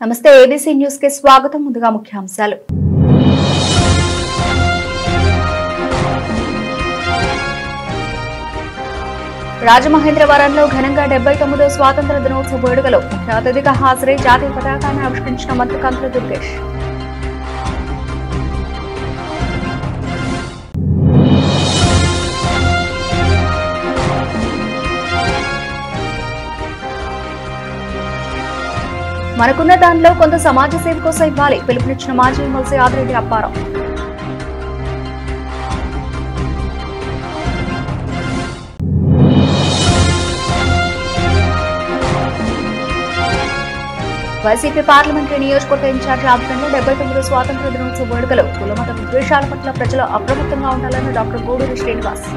నమస్తే ABC news కి స్వాగతం. ముందుగా ముఖ్యాంశాలు. రాజమహేంద్రవరంలో ఘనంగా 79వ స్వాతంత్ర దినోత్సవ వేడుకలో ముఖ్య అతిథిగా హాజరై జాతీయ పతాకాన్ని ఆవిష్కరించిన మంత్రి కందుల దుర్గేష్. మనకున్న దానిలో కొంత సమాజ సేవ కోసం ఇవ్వాలి పిలుపునిచ్చిన మాజీ MLC Adireddy Apparao. YCP parliamentary నియోజకవర్గ ఇన్ఛార్జి ఆధ్వర్యంలో 79వ స్వాతంత్ర దినోత్సవ వేడుకలు కులమత విద్వేషాల పట్ల ప్రజలు అప్రమత్తంగా ఉండాలని డాక్టర్ గూడూరి శ్రీనివాస్.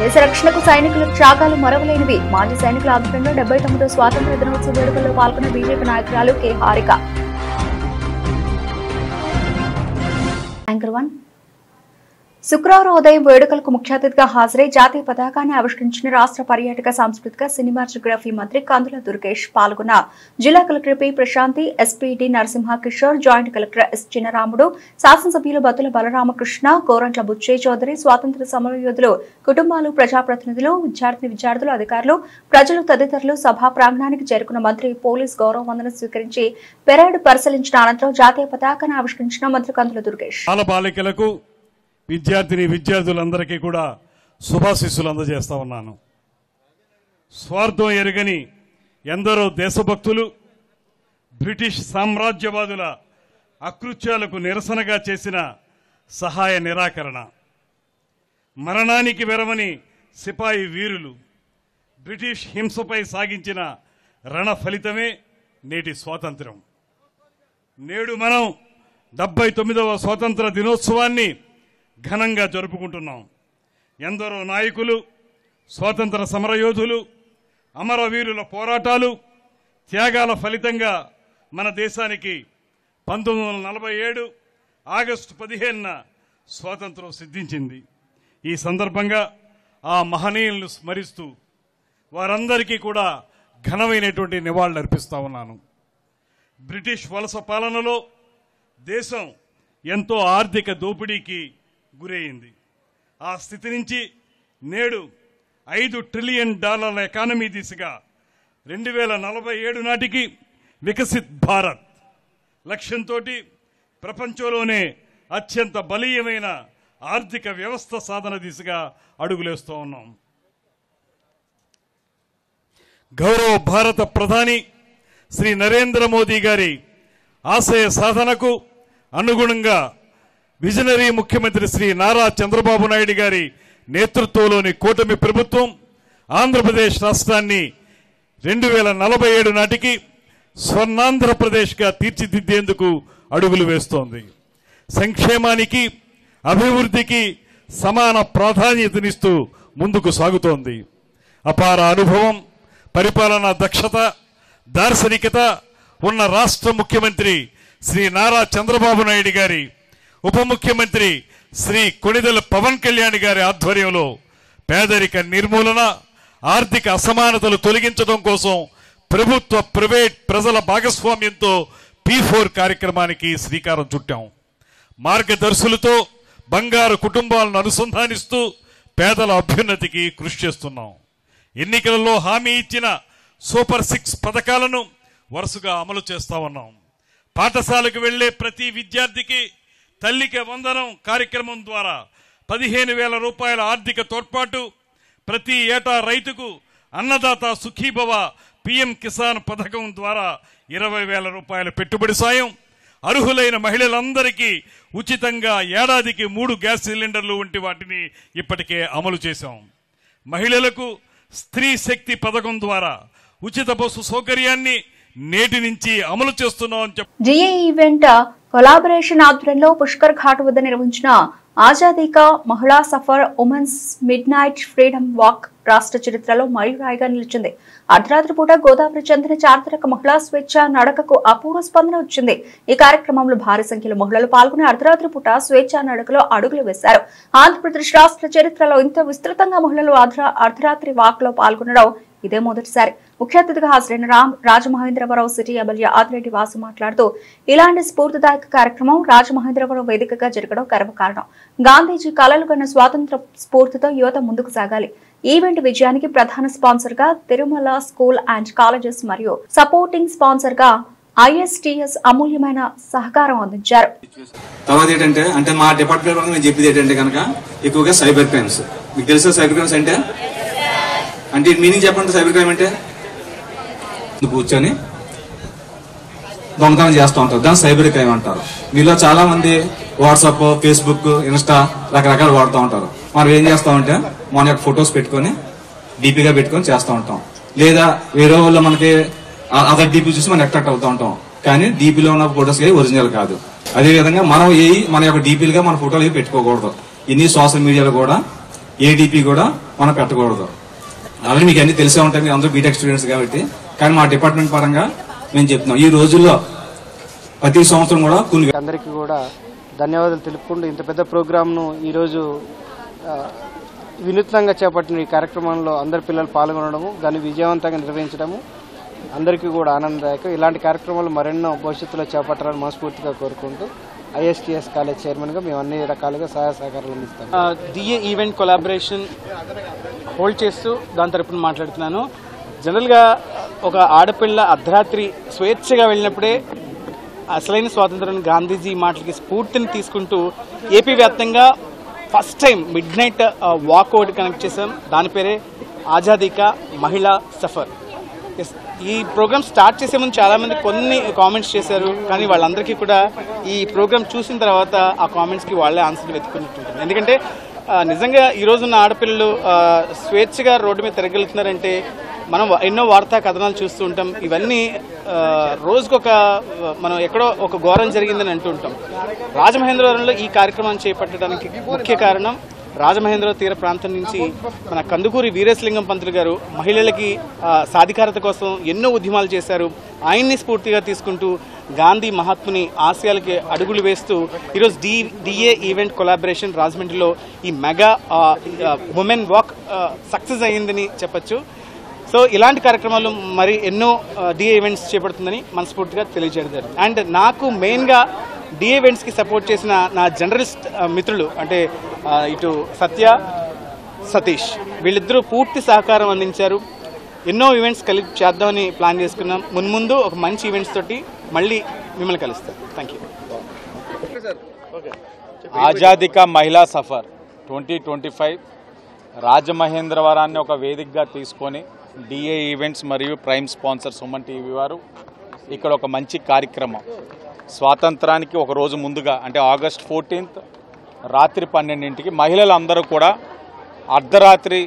దేశ రక్షణకు సైనికుల త్యాగాలు మరవలేనివి. మాజీ సైనికుల ఆధ్వర్యంలో 79వ స్వాతంత్ర దినోత్సవ వేడుకల్లో పాల్గొన్న బీజేపీ నాయకురాలు కె హారిక. శుక్రవారం ఉదయం వేడుకలకు ముఖ్య అతిథిగా హాజరై జాతీయ పతాకాన్ని ఆవిష్కరించిన రాష్ట్ర పర్యాటక సాంస్కృతిక సినిమాటోగ్రఫీ మంత్రి కందుల దుర్గేష్ పాల్గొన్న జిల్లా collector P Prashanti, SPD Narasimha Kishore, joint collector S Chinnaramudu, శాసనసభ్యులు బత్తుల బలరామకృష్ణ, కోరంట్ల బుచ్చయ్య చౌదరి, స్వాతంత్ర సమరయోధులు కుటుంబాలు, ప్రజాప్రతినిధులు, విద్యార్థులు, అధికారులు, ప్రజలు తదితరులు సభా ప్రాంగణానికి చేరుకున్న మంత్రి పోలీస్ గౌరవ వందనం స్వీకరించి పెరేడ్ పరిశీలించిన అనంతరం జాతీయ పతాకాన్ని ఆవిష్కరించిన మంత్రి కందుల దుర్గేష్. విద్యార్థులందరికీ కూడా శుభాశీస్సులు అందజేస్తా ఉన్నాను. స్వార్థం ఎరుగని ఎందరో దేశభక్తులు బ్రిటిష్ సామ్రాజ్యవాదుల అకృత్యాలకు నిరసనగా చేసిన సహాయ నిరాకరణ, మరణానికి వెరవని సిపాయి వీరులు, బ్రిటిష్ హింసపై సాగించిన రణ ఫలితమే నేటి స్వాతంత్ర్యం. నేడు మనం 79వ స్వాతంత్ర దినోత్సవాన్ని ఘనంగా జరుపుకుంటున్నాం. ఎందరో నాయకులు, స్వాతంత్ర సమరయోధులు, అమరవీరుల పోరాటాలు, త్యాగాల ఫలితంగా మన దేశానికి 1947 ఆగస్టు 15న స్వాతంత్రం సిద్ధించింది. ఈ సందర్భంగా ఆ మహనీయులను స్మరిస్తూ వారందరికీ కూడా ఘనమైనటువంటి నివాళులు అర్పిస్తా ఉన్నాను. బ్రిటిష్ వలస పాలనలో దేశం ఎంతో ఆర్థిక దోపిడీకి గురైంది. ఆ స్థితి నుంచి నేడు $5 ట్రిలియన్ ఎకానమీ దిశగా 2047 నాటికి వికసిత్ భారత్ లక్ష్యంతో ప్రపంచంలోనే అత్యంత బలీయమైన ఆర్థిక వ్యవస్థ సాధన దిశగా అడుగులేస్తూ ఉన్నాం. గౌరవ భారత ప్రధాని శ్రీ నరేంద్ర మోదీ గారి ఆశయ సాధనకు అనుగుణంగా విజనరీ ముఖ్యమంత్రి శ్రీ నారా చంద్రబాబు నాయుడు గారి నేతృత్వంలోని కూటమి ప్రభుత్వం ఆంధ్రప్రదేశ్ రాష్ట్రాన్ని 2047 నాటికి స్వర్ణాంధ్రప్రదేశ్గా తీర్చిదిద్దేందుకు అడుగులు వేస్తోంది. సంక్షేమానికి, అభివృద్ధికి సమాన ప్రాధాన్యతనిస్తూ ముందుకు సాగుతోంది. అపార అనుభవం, పరిపాలనా దక్షత, దార్శనికత ఉన్న రాష్ట్ర ముఖ్యమంత్రి శ్రీ నారా చంద్రబాబు నాయుడు గారి, ఉప ముఖ్యమంత్రి శ్రీ కొణిదెల పవన్ కళ్యాణ్ గారి ఆధ్వర్యంలో పేదరిక నిర్మూలన, ఆర్థిక అసమానతలు తొలగించడం కోసం ప్రభుత్వ, ప్రైవేట్, ప్రజల భాగస్వామ్యంతో P4 కార్యక్రమానికి శ్రీకారం చుట్టాం. మార్గదర్శులతో బంగారు కుటుంబాలను అనుసంధానిస్తూ పేదల అభ్యున్నతికి కృషి చేస్తున్నాం. ఎన్నికలలో హామీ ఇచ్చిన సూపర్ 6 పథకాలను వరుసగా అమలు చేస్తా ఉన్నాం. పాఠశాలకు వెళ్లే ప్రతి విద్యార్థికి తల్లికి వందనం కార్యక్రమం ద్వారా 15,000 రూపాయల ఆర్థిక తోడ్పాటు, ప్రతి ఏటా రైతుకు అన్నదాత సుఖీభవ PM కిసాన్ పథకం ద్వారా 20,000 రూపాయల పెట్టుబడి సాయం, అర్హులైన మహిళలందరికీ ఉచితంగా ఏడాదికి 3 గ్యాస్ సిలిండర్లు వంటి వాటిని ఇప్పటికే అమలు చేశాం. మహిళలకు స్త్రీ శక్తి పథకం ద్వారా ఉచిత బస్సు సౌకర్యాన్ని నేటి నుంచి అమలు చేస్తున్నాం. జిఏ ఈవెంట్ కొలాబరేషన్ ఆధ్వర్యంలో పుష్కర్ ఘాట్ వద్ద నిర్వహించిన ఆజాదీ కా మహిళా suffer women's mid night freedom walk రాష్ట్ర చరిత్రలో మైలురాయిగా నిలిచింది. అర్ధరాత్రి పూట గోదావరి చెందిన చారిత్రక మహిళా స్వేచ్ఛ నడకకు అపూర్వ స్పందన వచ్చింది. ఈ కార్యక్రమంలో భారీ సంఖ్యలో మహిళలు పాల్గొని అర్ధరాత్రి పూట స్వేచ్ఛ నడకలో అడుగులు వేశారు. ఆంధ్రప్రదేశ్ రాష్ట్ర చరిత్రలో ఇంత విస్తృతంగా మహిళలు అర్ధరాత్రి వాక్ లో పాల్గొనడం ఇదే మొదటిసారి. ముఖ్య అతిథిగా హాజరైన రాజమహేంద్రవరం సిటీ ఎమ్మెల్యే ఆదిరెడ్డి వాసు మాట్లాడుతూ ఇలాంటి స్ఫూర్తిదాయక కార్యక్రమం రాజమహేంద్రవరం వేదికగా జరగడం గర్వకారణం. గాంధీజీ కలలు కన్న స్వాతంత్ర స్ఫూర్తితో యువత ముందుకు సాగాలి. ఈవెంట్ విజయానికి ప్రధాన స్పాన్సర్ గా తిరుమల స్కూల్ అండ్ కాలేజెస్ మరియు సపోర్టింగ్ స్పాన్సర్ గా ఐఎస్టీఎస్ అమూల్యమైన సహకారం అందించారు. తర్వాత ఏంటంటే మా డిపార్ట్మెంట్ నేను చెప్పేది ఏంటంటే కనుక ఎక్కువగా సైబర్ క్రైమ్స్. మీకు తెలుసా సైబర్ క్రైమ్స్ అంటే మీనింగ్ చెప్పండి. సైబర్ క్రైమ్ అంటే కూర్చొని దొంగతనం చేస్తూ ఉంటారు, దాన్ని సైబర్ క్రైమ్ అంటారు. మీలో చాలా మంది వాట్సాప్, ఫేస్బుక్, ఇన్స్టా రకరకాలు వాడుతూ ఉంటారు. మనం ఏం చేస్తామంటే మన యొక్క ఫొటోస్ పెట్టుకొని డీపీగా పెట్టుకొని చేస్తూ ఉంటాం. లేదా వేరే వాళ్ళు మనకి అదర్ డీపీ చూసి మనం అట్రాక్ట్ అవుతూ ఉంటాం. కానీ డీపీలో ఉన్న ఫొటోస్ ఒరిజినల్ కాదు. అదేవిధంగా మనం మన యొక్క డీపీలుగా మన ఫోటోలు పెట్టుకోకూడదు. ఇన్ని సోషల్ మీడియాలో కూడా ఏ డీపీ కూడా మనం పెట్టకూడదు. అలాగే మీకు అన్ని తెలిసే ఉంటాయి, మీరు అందరూ బీటెక్ స్టూడెంట్స్ కాబట్టి. కానీ మా డిపార్ట్మెంట్ పరంగా మేము చెప్తున్నాం, ఈ రోజుల్లో ప్రతి సంవత్సరం కూడా అందరికీ కూడా ధన్యవాదాలు తెలుపుకుంటూ ఇంత పెద్ద ప్రోగ్రామ్ను ఈరోజు వినూత్నంగా చేపట్టిన ఈ కార్యక్రమంలో అందరు పిల్లలు పాల్గొనడము, దాన్ని విజయవంతంగా నిర్వహించడము అందరికీ కూడా ఆనందదాయకం. ఇలాంటి కార్యక్రమాలు మరెన్నో భవిష్యత్తులో చేపట్టాలని మనస్ఫూర్తిగా కోరుకుంటూ ఐఎస్టీఎస్ కాలేజ్ చైర్మన్గా మేము అన్ని రకాలుగా సహాయ సహకారాలు అందిస్తాం. డిఏ ఈవెంట్ కొలాబరేషన్ హోల్డ్ చేస్తూ దాని తరపున మాట్లాడుతున్నాను. జనరల్గా ఒక ఆడపిల్ల అర్ధరాత్రి స్వేచ్ఛగా వెళ్ళినప్పుడే అసలైన స్వాతంత్రం గాంధీజీ మాటలకి స్ఫూర్తిని తీసుకుంటూ ఏపీ వ్యాప్తంగా first time mid night walk out connect చేసాం. దాని పేరే ఆజాదీ కా మహిళా సఫర్. ఈ ప్రోగ్రామ్ స్టార్ట్ చేసే ముందు చాలా మంది కొన్ని కామెంట్స్ చేశారు, కానీ వాళ్ళందరికీ కూడా ఈ ప్రోగ్రామ్ చూసిన తర్వాత ఆ కామెంట్స్కి వాళ్ళే ఆన్సర్ వెతుకున్నట్టుంటుంది. ఎందుకంటే నిజంగా ఈ రోజున్న ఆడపిల్లలు స్వేచ్ఛగా రోడ్డు మీద తిరగలుగుతున్నారంటే మనం ఎన్నో వార్తా కథనాలు చూస్తూ ఉంటాం. ఇవన్నీ రోజుకొక మనం ఎక్కడో ఒక ఘోరం జరిగిందని అంటూ ఉంటాం. రాజమహేంద్రవరంలో ఈ కార్యక్రమాన్ని చేపట్టడానికి ముఖ్య కారణం రాజమహేంద్రవరం తీర ప్రాంతం నుంచి మన కందుకూరి వీరేశలింగం పంతులు గారు మహిళలకి సాధికారత కోసం ఎన్నో ఉద్యమాలు చేశారు. ఆయన్ని స్ఫూర్తిగా తీసుకుంటూ గాంధీ మహాత్ముని ఆశయాలకి అడుగులు వేస్తూ ఈరోజు డిఏ ఈవెంట్ కొలాబరేషన్ రాజమండ్రిలో ఈ మెగా ఉమెన్ వాక్ సక్సెస్ అయ్యిందని చెప్పచ్చు. సో ఇలాంటి కార్యక్రమాలు మరి ఎన్నో డిఏ ఈవెంట్స్ చేపడుతుందని మనస్ఫూర్తిగా తెలియజేయడం జరిగింది. అండ్ నాకు మెయిన్గా డిఏ ఈవెంట్స్కి సపోర్ట్ చేసిన నా జర్నలిస్ట్ మిత్రులు అంటే ఇటు సత్య, సతీష్ వీళ్ళిద్దరూ పూర్తి సహకారం అందించారు. ఎన్నో ఈవెంట్స్ కలిపి చేద్దామని ప్లాన్ చేసుకున్నాం. మున్ముందు ఒక మంచి ఈవెంట్స్ తోటి మళ్ళీ మిమ్మల్ని కలుస్తాను. Thank you. ఆజాదీ కా మహిళా సఫర్ 2025 రాజమహేంద్రవరాన్ని ఒక వేదికగా తీసుకొని డిఏ ఈవెంట్స్ మరియు ప్రైమ్ స్పాన్సర్ సుమన్ టీవీ వారు ఇక్కడ ఒక మంచి కార్యక్రమం స్వాతంత్రానికి ఒక రోజు ముందుగా అంటే ఆగస్ట్ 14 రాత్రి 12ంటికి మహిళలందరూ కూడా అర్ధరాత్రి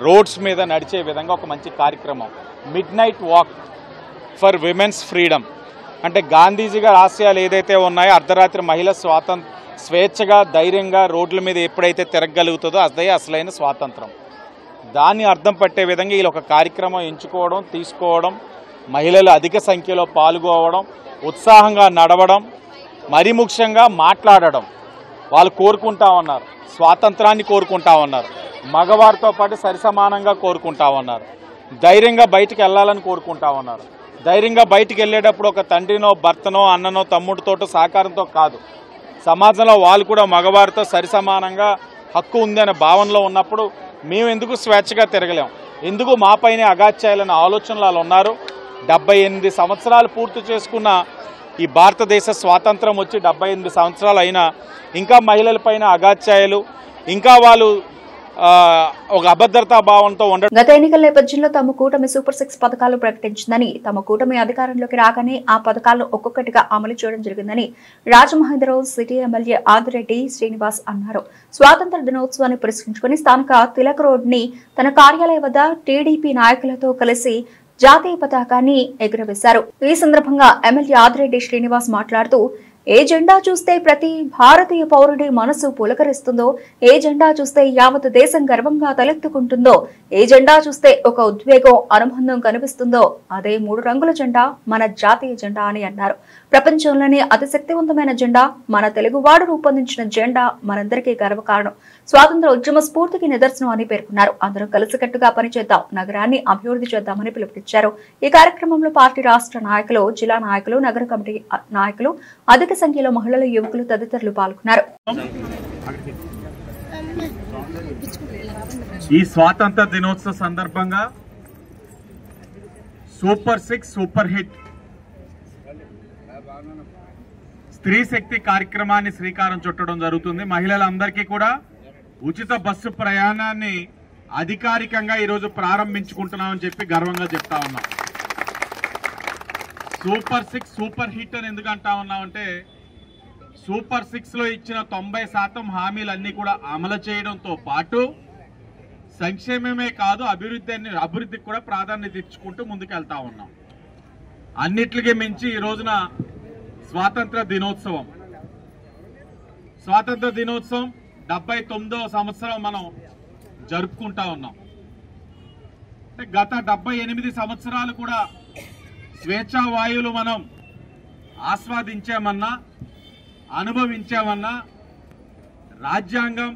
రోడ్స్ మీద నడిచే విధంగా ఒక మంచి కార్యక్రమం mid night walk for women's freedom. అంటే గాంధీజీ గారి ఆశయాలు ఏదైతే ఉన్నాయో అర్ధరాత్రి మహిళ స్వేచ్ఛగా ధైర్యంగా రోడ్ల మీద ఎప్పుడైతే తిరగలుగుతుందో అదే అసలైన స్వాతంత్రం. దాన్ని అర్థం పట్టే విధంగా వీళ్ళు ఒక కార్యక్రమం ఎంచుకోవడం, తీసుకోవడం, మహిళలు అధిక సంఖ్యలో పాల్గొవడం, ఉత్సాహంగా నడవడం, మరీ ముఖ్యంగా మాట్లాడడం. వాళ్ళు కోరుకుంటా ఉన్నారు, స్వాతంత్రాన్ని కోరుకుంటా ఉన్నారు, మగవారితో పాటు సరిసమానంగా కోరుకుంటా ఉన్నారు, ధైర్యంగా బయటికి వెళ్ళాలని కోరుకుంటా ఉన్నారు. ధైర్యంగా బయటికి వెళ్ళేటప్పుడు ఒక తండ్రినో, భర్తనో, అన్ననో, తమ్ముడితోటో సహకారంతో కాదు, సమాజంలో వాళ్ళు కూడా మగవారితో సరిసమానంగా హక్కు ఉంది అనే భావనలో ఉన్నప్పుడు మేము ఎందుకు స్వేచ్ఛగా తిరగలేం, ఎందుకు మాపైనే అగాత్యాయాలనే ఆలోచనలు వాళ్ళు ఉన్నారు. 78 సంవత్సరాలు పూర్తి చేసుకున్న ఈ భారతదేశ స్వాతంత్రం వచ్చి 78 సంవత్సరాలు అయినా ఇంకా మహిళలపైన అగాత్యాయాలు, ఇంకా వాళ్ళు ఒక అభద్రతా భావంతో ఉండడం. గత ఎన్నికల నేపథ్యంలో తమ కూటమి సూపర్ 6 పథకాలు ప్రకటించిందని, తమ కూటమి అధికారంలోకి రాగానే ఆ పథకాలను ఒక్కొక్కటిగా అమలు చేయడం జరిగిందని రాజమహేంద్రవరం సిటీ ఎమ్మెల్యే ఆదిరెడ్డి శ్రీనివాస్ అన్నారు. స్వాతంత్ర దినోత్సవాన్ని పురస్కరించుకుని స్థానిక తిలక్ రోడ్ ని తన కార్యాలయం వద్ద టీడీపీ నాయకులతో కలిసి జాతీయ పతాకాన్ని ఎగురవేశారు. ఈ సందర్భంగా ఎమ్మెల్యే ఆదిరెడ్డి శ్రీనివాస్ మాట్లాడుతూ ఏ జెండా చూస్తే ప్రతి భారతీయ పౌరుడి మనసు పులకరిస్తుందో, ఏ జెండా చూస్తే యావత్ దేశం గర్వంగా తలెత్తుకుంటుందో, ఏ జెండా చూస్తే ఒక ఉద్వేగం అనుబంధం కనిపిస్తుందో అదే 3 రంగుల జెండా మన జాతీయ జెండా అని అన్నారు. ప్రపంచంలోనే అతి శక్తివంతమైన జెండా మన తెలుగువాడు రూపొందించిన జెండా మనందరికీ గర్వకారణం, స్వాతంత్ర ఉద్యమ స్ఫూర్తికి నిదర్శనం అని పేర్కొన్నారు. అందరం కలిసికట్టుగా పనిచేద్దాం, నగరాన్ని అభివృద్ధి చేద్దామని పిలుపునిచ్చారు. ఈ కార్యక్రమంలో పార్టీ రాష్ట్ర నాయకులు, జిల్లా నాయకులు, నగర కమిటీ నాయకులు, అధిక సంఖ్యలో మహిళలు, యువకులు తదితరులు పాల్గొన్నారు. ఈ స్వాతంత్ర దినోత్సవ సందర్భంగా సూపర్ 6 సూపర్ హిట్ స్త్రీ శక్తి కార్యక్రమాన్ని శ్రీకారం చుట్టడం జరుగుతుంది. మహిళలందరికీ కూడా ఉచిత బస్సు ప్రయాణాన్ని అధికారికంగా ఈరోజు ప్రారంభించుకుంటున్నామని చెప్పి గర్వంగా చెప్తా ఉన్నాం. సూపర్ 6 సూపర్ హిట్ అని ఎందుకు అంటా ఉన్నామంటే, సూపర్ 6లో ఇచ్చిన 90% హామీలన్నీ కూడా అమలు చేయడంతో పాటు సంక్షేమమే కాదు అభివృద్ధికి కూడా ప్రాధాన్యత ఇచ్చుకుంటూ ముందుకెళ్తా ఉన్నాం. అన్నిటికీ మించి ఈ రోజున స్వాతంత్ర దినోత్సవం 79వ సంవత్సరం మనం జరుపుకుంటా ఉన్నాం. గత 78 సంవత్సరాలు కూడా స్వేచ్ఛా వాయువులు మనం ఆస్వాదించామన్నా, అనుభవించామన్నా, రాజ్యాంగం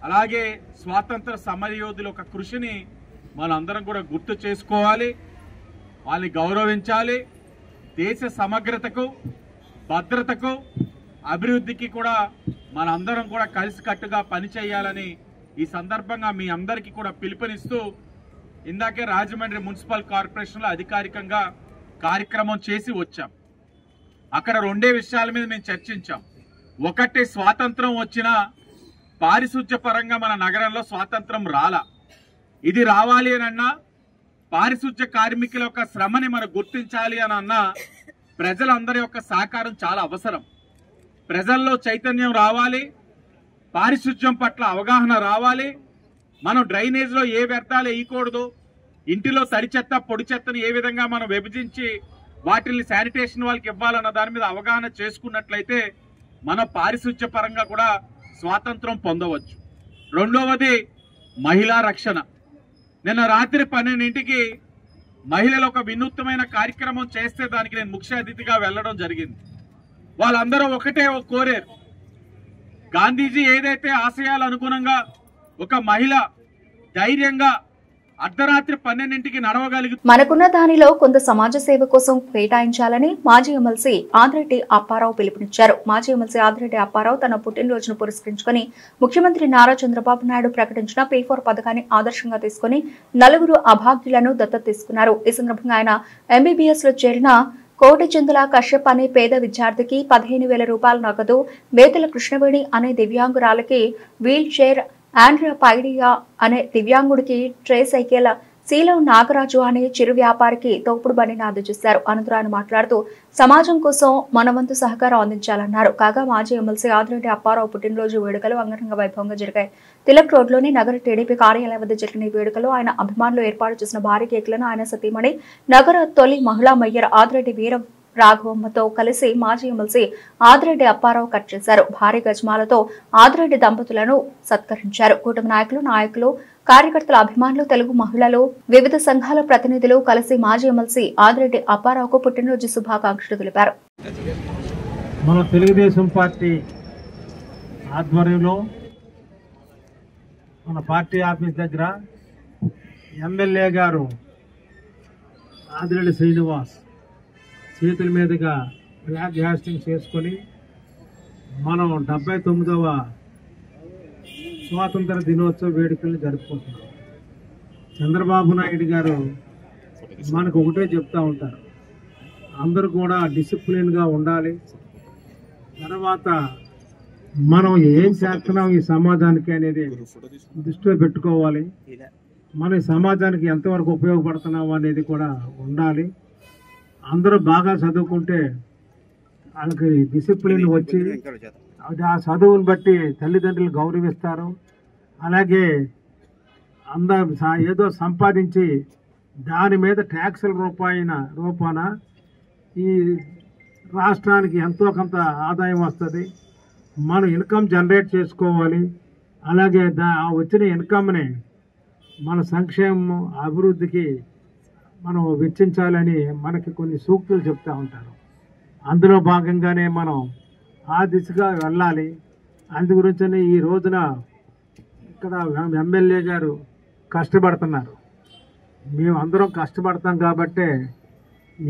అలాగే స్వాతంత్ర సమరయోధుల ఒక కృషిని మనందరం కూడా గుర్తు చేసుకోవాలి, వాళ్ళని గౌరవించాలి. దేశ సమగ్రతకు, భద్రతకు, అభివృద్ధికి కూడా మనందరం కూడా కలిసికట్టుగా పనిచేయాలని ఈ సందర్భంగా మీ అందరికీ కూడా పిలుపునిస్తూ, ఇందాకే రాజమండ్రి మున్సిపల్ కార్పొరేషన్లో అధికారికంగా కార్యక్రమం చేసి వచ్చాం. అక్కడ 2 విషయాల మీద మేము చర్చించాం. ఒకటి, స్వాతంత్రం వచ్చిన పారిశుధ్య పరంగా మన నగరంలో స్వాతంత్రం రాలా. ఇది రావాలి అని అన్నా, పారిశుధ్య కార్మికుల యొక్క శ్రమని మనం గుర్తించాలి అని అన్నా, ప్రజలందరి యొక్క సహకారం చాలా అవసరం. ప్రజల్లో చైతన్యం రావాలి, పారిశుధ్యం పట్ల అవగాహన రావాలి. మనం డ్రైనేజ్లో ఏ వ్యర్థాలు వేయకూడదు, ఇంటిలో తడి చెత్త, పొడి చెత్తను ఏ విధంగా మనం విభజించి వాటిని శానిటేషన్ వాళ్ళకి ఇవ్వాలన్న దాని మీద అవగాహన చేసుకున్నట్లయితే మనం పారిశుధ్య పరంగా కూడా స్వాతంత్రం పొందవచ్చు. రెండవది మహిళా రక్షణ. నిన్న రాత్రి 12ంటికి మహిళలు ఒక వినూత్నమైన కార్యక్రమం చేస్తే దానికి నేను ముఖ్య అతిథిగా వెళ్లడం జరిగింది. వాళ్ళందరూ ఒకటే కోరారు, గాంధీజీ ఏదైతే ఆశయాలు అనుగుణంగా ఒక మహిళ ధైర్యంగా అర్ధరాత్రి 12ంటికి నడవగలిగి మనకున్న దానిలో కొంత సమాజ సేవ కోసం కేటాయించాలని మాజీ ఎమ్మెల్సీ ఆదిరెడ్డి అప్పారావు పిలుపునిచ్చారు. మాజీ ఎమ్మెల్సీ ఆదిరెడ్డి అప్పారావు తన పుట్టినరోజును పురస్కరించుకుని ముఖ్యమంత్రి నారా చంద్రబాబు నాయుడు ప్రకటించిన P4 పథకాన్ని ఆదర్శంగా తీసుకుని 4 అభాగ్యులను దత్తత తీసుకున్నారు. ఈ సందర్భంగా ఆయన MBBS లో చేరిన కోటిచందుల కశ్యప్ అనే పేద విద్యార్థికి 15,000 రూపాయల నగదు, బేతల కృష్ణవేణి అనే దివ్యాంగురాలకి వీల్ చైర్, ఆండ్రియా పైడియా అనే దివ్యాంగుడికి ట్రే సైకిల్, శీలం నాగరాజు అనే చిరు వ్యాపారికి తోపుడు బండిని అందజేశారు. అనంతరం ఆయన మాట్లాడుతూ సమాజం కోసం మనవంతు సహకారం అందించాలన్నారు. కాగా మాజీ ఎమ్మెల్సీ ఆదిరెడ్డి అప్పారావు పుట్టినరోజు వేడుకలు అంగరంగ వైభవంగా జరిగాయి. తిలక్ రోడ్లోని నగర టీడీపీ కార్యాలయం వద్ద జరిగిన ఈ వేడుకలో ఆయన అభిమానులు ఏర్పాటు చేసిన భారీ కేకులను ఆయన సతీమణి, నగర తొలి మహిళా మేయర్ ఆదిరెడ్డి వీర రాఘవమ్మతో కలిసి మాజీ ఎమ్మెల్సీ ఆదిరెడ్డి అప్పారావు కట్ చేశారు. భారీ గజమాలతో ఆదిరెడ్డి దంపతులను సత్కరించారు. కూటమి నాయకులు, కార్యకర్తల, అభిమానులు, తెలుగు మహిళలు, వివిధ సంఘాల ప్రతినిధులు కలిసి మాజీ ఎమ్మెల్సీ ఆదిరెడ్డి అప్పారావుకు పుట్టినరోజు శుభాకాంక్షలు తెలిపారు. మన తెలుగుదేశం పార్టీ ఆధ్వర్యంలో మన పార్టీ ఆఫీస్ దగ్గర ఎమ్మెల్యే గారు ఆదిరెడ్డి శ్రీనివాస్ చేతుల మీదుగా ఫ్లాగ్ హాస్టింగ్ చేసుకొని మనం 79వ స్వాతంత్ర దినోత్సవ వేడుకలను జరుపుకుంటున్నాం. చంద్రబాబు నాయుడు గారు మనకు ఒకటే చెప్తా ఉంటారు, అందరూ కూడా డిసిప్లిన్గా ఉండాలి. తర్వాత మనం ఏం చేస్తున్నాం ఈ సమాజానికి అనేది దృష్టిలో పెట్టుకోవాలి. మన సమాజానికి ఎంతవరకు ఉపయోగపడుతున్నాం అనేది కూడా ఉండాలి. అందరూ బాగా చదువుకుంటే వాళ్ళకి డిసిప్లిన్ వచ్చి ఆ చదువుని బట్టి తల్లిదండ్రులు గౌరవిస్తారు. అలాగే ఏదో సంపాదించి దాని మీద ట్యాక్సుల రూపాన ఈ రాష్ట్రానికి ఎంతో కొంత ఆదాయం వస్తుంది. మనం ఇన్కమ్ జనరేట్ చేసుకోవాలి. అలాగే వచ్చిన ఇన్కమ్ని మన సంక్షేమం అభివృద్ధికి మనం వెచ్చించాలని మనకి కొన్ని సూక్తులు చెప్తూ ఉంటారు. అందులో భాగంగానే మనం ఆ దిశగా వెళ్ళాలి. అందు గురించనే ఈ రోజున ఇక్కడ ఎమ్మెల్యే గారు కష్టపడుతున్నారు. మేము అందరం కష్టపడతాం కాబట్టే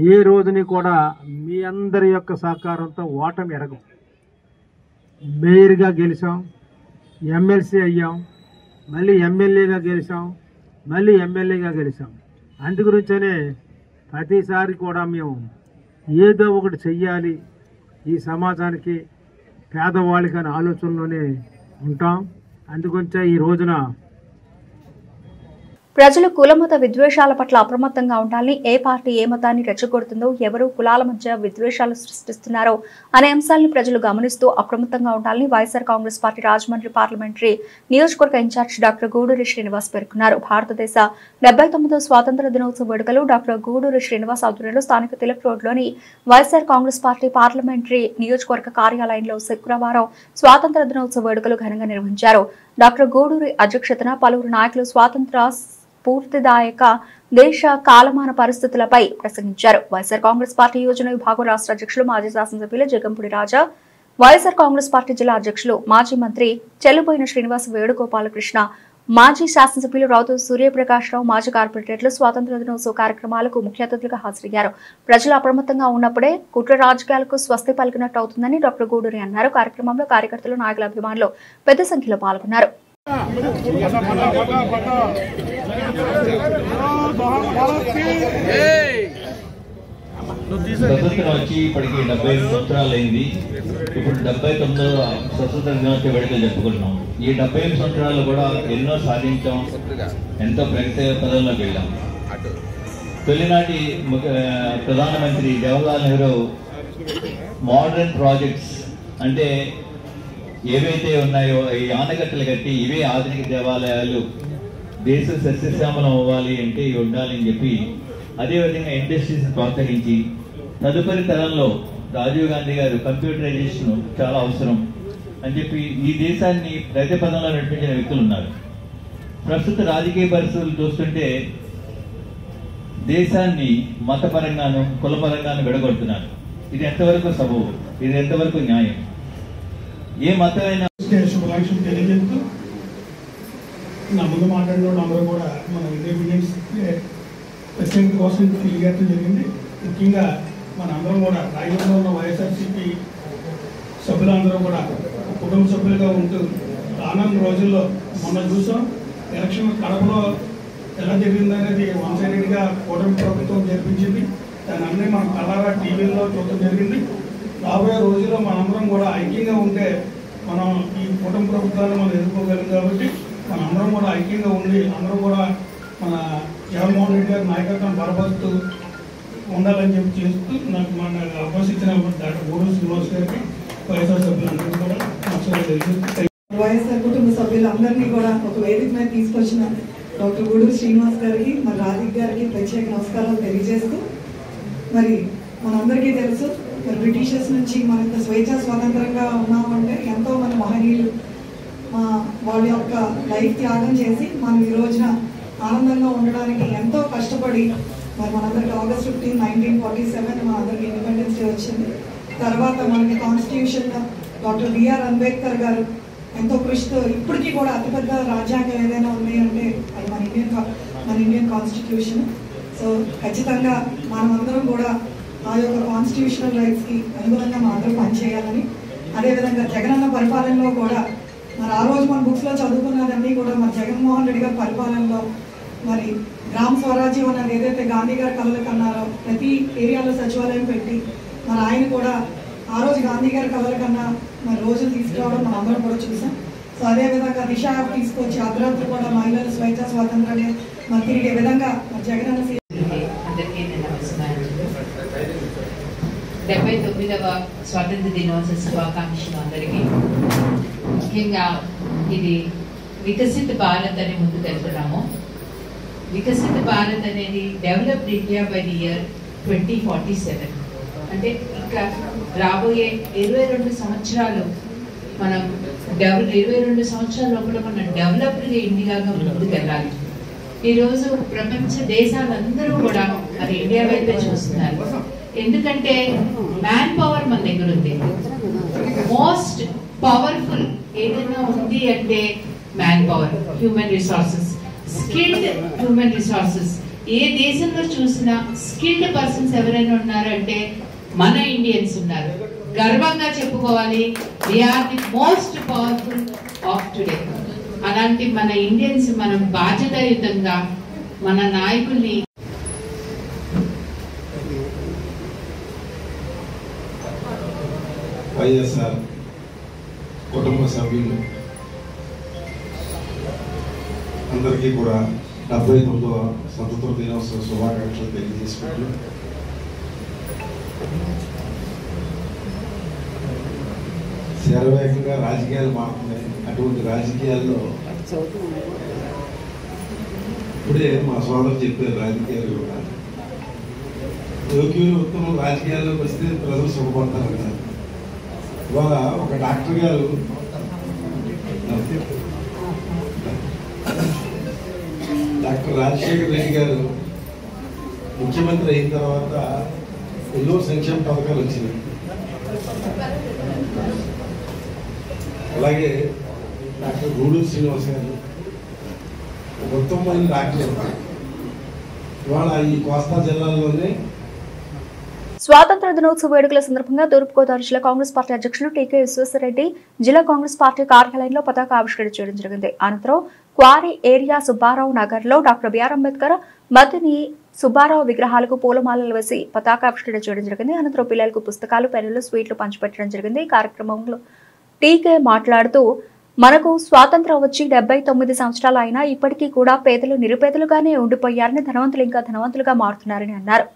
ఏ రోజుని కూడా మీ అందరి యొక్క సహకారంతో ఓటమి ఎరగం. మేయర్గా గెలిచాం, ఎమ్మెల్సీ అయ్యాం, మళ్ళీ ఎమ్మెల్యేగా గెలిచాం, మళ్ళీ ఎమ్మెల్యేగా గెలిచాం. అందు గురించనే ప్రతిసారి కూడా మేము ఏదో ఒకటి చెయ్యాలి ఈ సమాజానికి, పేదవాళ్ళకి అనే ఆలోచనలోనే ఉంటాం. అందుగురించే ఈ రోజున ప్రజలు కులమత విద్వేషాల పట్ల అప్రమత్తంగా ఉండాలని, ఏ పార్టీ ఏ మతాన్ని రెచ్చగొడుతుందో, ఎవరు కులాల మధ్య విద్వేషాలు సృష్టిస్తున్నారో అనే అంశాలను ప్రజలు గమనిస్తూ అప్రమత్తంగా ఉండాలని వైఎస్ఆర్ కాంగ్రెస్ పార్టీ రాజమండ్రి పార్లమెంటరీ నియోజకవర్గ ఇన్ఛార్జ్ డాక్టర్ గూడూరి శ్రీనివాస్ పేర్కొన్నారు. భారతదేశ 79వ స్వాతంత్ర దినోత్సవ వేడుకలు డాక్టర్ గూడూరి శ్రీనివాస్ ఆధ్వర్యంలో స్థానిక తిలక్ రోడ్లోని వైఎస్ఆర్ కాంగ్రెస్ పార్టీ పార్లమెంటరీ నియోజకవర్గ కార్యాలయంలో శుక్రవారం స్వాతంత్ర దినోత్సవ వేడుకలు ఘనంగా నిర్వహించారు. డాక్టర్ గూడూరి అధ్యక్షతన పలువురు నాయకులు స్వాతంత్ర స్ఫూర్తిదాయక దేశ కాలమాన పరిస్థితులపై ప్రసంగించారు. వైఎస్ఆర్ కాంగ్రెస్ పార్టీ యోజన విభాగం రాష్ట్ర అధ్యక్షులు మాజీ శాసనసభ్యులు జగంపూడి రాజా, వైఎస్ఆర్ కాంగ్రెస్ పార్టీ జిల్లా అధ్యక్షులు మాజీ మంత్రి చెల్లుబోయిన శ్రీనివాస్, వేణుగోపాలకృష్ణ, మాజీ శాసనసభ్యులు రావుతూ సూర్యప్రకాశ్రావు, మాజీ కార్పొరేటర్లు స్వాతంత్ర దినోత్సవ కార్యక్రమాలకు ముఖ్య అతిథులుగా హాజరయ్యారు. ప్రజలు అప్రమత్తంగా ఉన్నప్పుడే కుట్ర రాజకీయాలకు స్వస్తి పలికినట్టు అవుతుందని డాక్టర్ గూడూరి అన్నారు. కార్యక్రమంలో కార్యకర్తలు, నాయకుల, అభిమానులు పెద్ద సంఖ్యలో పాల్గొన్నారు. స్వతంత్రం వచ్చి ఇప్పటికి 75 సంవత్సరాలు అయింది. ఇప్పుడు 79వ స్వతంత్ర దినోత్సవ వేడుకలు జరుపుకుంటున్నాం. ఈ 75 సంవత్సరాలు కూడా ఎన్నో సాధించాం, ఎంతో ప్రగతి పదంలోకి వెళ్ళాం. తొలినాటి ప్రధానమంత్రి జవహర్లాల్ నెహ్రూ మోడర్న్ ప్రాజెక్ట్స్ అంటే ఏవైతే ఉన్నాయో ఈ ఆనకట్టలు కట్టి ఇవే ఆధునిక దేవాలయాలు, దేశం సస్యశ్యామలం అవ్వాలి అంటే ఇవి ఉండాలని చెప్పి, అదేవిధంగా ఇండస్ట్రీస్ ప్రోత్సహించి తదుపరి తరంలో రాజీవ్ గాంధీ గారు కంప్యూటరైజేషన్ చాలా అవసరం అని చెప్పి ఈ దేశాన్ని ప్రగతి పదంలో నడిపించిన వ్యక్తులు ఉన్నారు. ప్రస్తుత రాజకీయ పరిస్థితులు చూస్తుంటే దేశాన్ని మతపరంగాను కులపరంగాను విడగొడుతున్నారు. ఇది ఎంతవరకు సబబు, ఇది ఎంతవరకు న్యాయం? ఏ మతమైనా శుభాకాంక్షలు తెలియజేస్తూ నా ముందు మాట్లాడిన వాళ్ళు అందరూ కూడా మన ఇండిపెండెన్స్ ప్రత్యేక కోసం తెలియజేయడం జరిగింది. ముఖ్యంగా మన అందరం కూడా రాయలసీమలో ఉన్న వైఎస్ఆర్సీపీ సభ్యులందరూ కూడా కుటుంబ సభ్యులుగా ఉంటూ రానున్న రోజుల్లో మొన్న చూసాం ఎలక్షన్ కడపలో ఎలా జరిగిందనేది వన్ సైడెడ్గా కూటమి ప్రభుత్వం జరిపించింది. దాని అన్నీ మనం కళ్ళారా టీవీల్లో చూడటం జరిగింది. రాబోయే రోజుల్లో మనందరం కూడా ఐక్యంగా ఉంటే మనం ఈ కుటుంబ ప్రభుత్వాన్ని మనం ఎదుర్కోగలం. కాబట్టి మనందరం కూడా ఐక్యంగా ఉండి అందరం కూడా మన జగన్మోహన్ రెడ్డి గారి నాయకత్వం బలపరుస్తూ ఉండాలని చెప్పి చేస్తూ నాకు మన అవకాశం ఇచ్చిన డాక్టర్ గూడూరి శ్రీనివాస్ గారికి వైఎస్ఆర్ సభ్యులందరికీ కూడా వైఎస్ఆర్ కుటుంబ సభ్యులందరినీ కూడా ఒక వేదిక మీద తీసుకొచ్చిన డాక్టర్ గూడూరి శ్రీనివాస్ గారికి, మరి రాధిక్ గారికి ప్రత్యేక నమస్కారాలు తెలియజేస్తూ, మరి మనందరికీ తెలుసు మరి బ్రిటిషర్స్ నుంచి మనకు స్వేచ్ఛా స్వాతంత్రంగా ఉన్నామంటే ఎంతో మంది మహనీయులు వాళ్ళ యొక్క లైఫ్ త్యాగం చేసి మనం ఈ రోజున ఆనందంగా ఉండడానికి ఎంతో కష్టపడి మరి మనందరికి ఆగస్ట్ 15, 1947 మనందరికి ఇండిపెండెన్స్ డే వచ్చింది. తర్వాత మనకి కాన్స్టిట్యూషన్ డాక్టర్ బిఆర్ అంబేద్కర్ గారు ఎంతో కృషితో ఇప్పటికీ కూడా అతిపెద్ద రాజ్యాంగం ఏదైనా ఉంది అంటే అది మన ఇండియన్ కాన్స్టిట్యూషన్. సో ఖచ్చితంగా మనమందరం కూడా ఆ యొక్క కాన్స్టిట్యూషనల్ రైట్స్కి అనుగుణంగా మాత్రం పనిచేయాలని, అదేవిధంగా జగనన్న పరిపాలనలో కూడా మరి ఆ రోజు మన బుక్స్లో చదువుకున్నదన్నీ కూడా మరి జగన్మోహన్ రెడ్డి గారి పరిపాలనలో మరి గ్రామ స్వరాజ్యం అనేది ఏదైతే గాంధీ గారు కలలు కన్నారో ప్రతి ఏరియాలో సచివాలయం పెట్టి మరి ఆయన కూడా ఆ రోజు గాంధీ గారి కలల కన్నా మరి రోజులు తీసుకురావడం మనం అందరం కూడా చూసాం. సో అదేవిధంగా దిశ యాప్ తీసుకొచ్చి అర్ధరాత్రి కూడా మహిళలు స్వేచ్ఛా స్వాతంత్రాన్ని మరి తిరిగే విధంగా మరి జగనన్న 79వ స్వాతంత్ర దినోత్సవ శుభాకాంక్షలు అందరికీ. ముఖ్యంగా ఇది వికసిత భారత్ అని ముందు తెలుపుతున్నాము. వికసిత భారత్ అనేది developed India by the year 2047. అంటే ఇంకా రాబోయే 22 సంవత్సరాలు మనం 22 సంవత్సరాల లోపల మనం డెవలప్డ్గా ఇండియాగా ముందుకెళ్ళాలి. ఈరోజు ప్రపంచ దేశాలందరూ కూడా మరి ఇండియా వైపే చూస్తున్నారు. ఎందుకంటే మ్యాన్ పవర్ మన దగ్గర ఉంది. మోస్ట్ పవర్ఫుల్ ఏదైనా ఉంది అంటే man power, human resources, skilled human resources. ఏ దేశంలో చూసినా స్కిల్డ్ పర్సన్స్ ఎవరైనా ఉన్నారంటే మన ఇండియన్స్ ఉన్నారు. గర్వంగా చెప్పుకోవాలి, we are the most powerful of today. అలాంటి మన ఇండియన్స్ మనం బాధ్యతాయుతంగా మన నాయకుల్ని వైఎస్ఆర్ కుటుంబ సభ్యులు అందరికీ కూడా 79వ స్వతంత్ర దినోత్సవ శుభాకాంక్షలు తెలియజేసుకుంటూ శరవేగంగా రాజకీయాలు మారుతున్నాయి. అటువంటి రాజకీయాల్లో ఇప్పుడే మా సోదరు చెప్పారు, రాజకీయాలు కూడా యోగ్యులు ఉత్తమ రాజకీయాల్లోకి వస్తే ప్రజలు సుఖపడతారంటారు. ఇవాళ ఒక డాక్టర్ గారు డాక్టర్ రాజశేఖర్ రెడ్డి గారు ముఖ్యమంత్రి అయిన తర్వాత ఎన్నో సంక్షేమ పథకాలు వచ్చినాయి. అలాగే డాక్టర్ గూడూరు శ్రీనివాస్ గారు ఉత్తమమైన డాక్టర్. ఇవాళ ఈ కోస్తా జిల్లాల్లోనే స్వాతంత్ర దినోత్సవ వేడుకల సందర్భంగా తూర్పుగోదావరి జిల్లా కాంగ్రెస్ పార్టీ అధ్యక్షులు టీకే విశ్వేశ్వరరెడ్డి జిల్లా కాంగ్రెస్ పార్టీ కార్యాలయంలో పతాక ఆవిష్కరణ చేయడం జరిగింది. అనంతరం క్వారీ ఏరియా సుబ్బారావు నగర్ లో డాక్టర్ బిఆర్ అంబేద్కర్, మద్దిని సుబ్బారావు విగ్రహాలకు పూలమాలలు వేసి పతాకావిష్కరణ చేయడం జరిగింది. అనంతరం పిల్లలకు పుస్తకాలు, పెన్నులు, స్వీట్లు పంచిపెట్టడం జరిగింది. ఈ కార్యక్రమంలో టీకే మాట్లాడుతూ, మనకు స్వాతంత్రం వచ్చి 79 సంవత్సరాలు అయినా ఇప్పటికీ కూడా పేదలు నిరుపేదలుగానే ఉండిపోయారని, ధనవంతులు ఇంకా ధనవంతులుగా మారుతున్నారని అన్నారు.